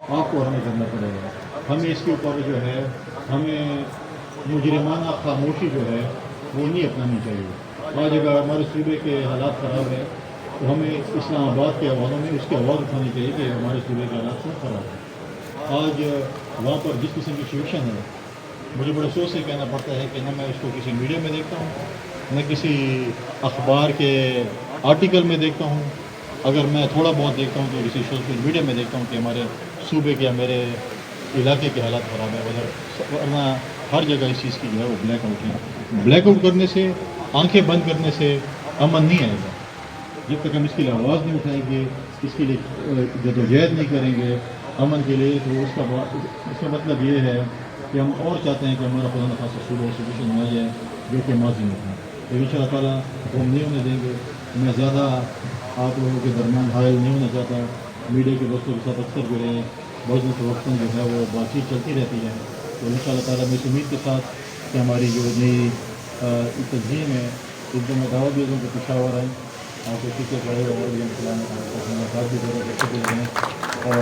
آپ کو ہمیں کرنا پڑے گا. ہمیں اس کے اوپر جو ہے ہمیں مجرمانہ خاموشی جو ہے وہ نہیں اپنانی چاہیے. آج اگر ہمارے صوبے کے حالات خراب ہیں تو ہمیں اسلام آباد کے حوالوں میں اس کی آواز اٹھانی چاہیے کہ ہمارے صوبے کے حالات کیوں خراب ہیں. آج وہاں پر جس قسم کی سچویشن ہے مجھے بڑے افسوس سے کہنا پڑتا ہے کہ نہ میں اس کو کسی میڈیا میں دیکھتا ہوں نہ کسی اخبار کے آرٹیکل میں دیکھتا ہوں. اگر میں تھوڑا بہت دیکھتا ہوں تو کسی سوشل میڈیا میں دیکھتا ہوں کہ ہمارے صوبے کے یا میرے علاقے کے حالات خراب ہیں. ورنہ ہر جگہ اس چیز کی جو ہے وہ بلیک آؤٹ ہے. بلیک آؤٹ کرنے سے آنکھیں بند کرنے سے امن نہیں آئے گا. جب تک ہم اس کے لیے آواز نہیں اٹھائیں گے, اس کے لیے جدوجہد نہیں کریں گے امن کے لیے, تو اس کا مطلب یہ ہے کہ ہم اور چاہتے ہیں کہ ہمارا خدا نخواستہ صوبہ سچویشن میں آ جائے جو کہ ماضی میں تھا. تو ان شاء اللہ تعالیٰ وہ ہم نہیں ہونے دیں گے. میں زیادہ آپ لوگوں کے درمیان حائل نہیں ہونا چاہتا. میڈیا کے دوستوں کے ساتھ اکثر جو ہے بعض وقتاً جو ہے وہ بات چیت چلتی رہتی ہے. تو ان شاء اللہ تعالیٰ میں اس امید کے ساتھ کہ ہماری جو نئی تنظیم ہے اس کو میں دعوت دے دوں کہ پشاور آئیں, آپ کو ٹکٹ پڑے اور بھی اور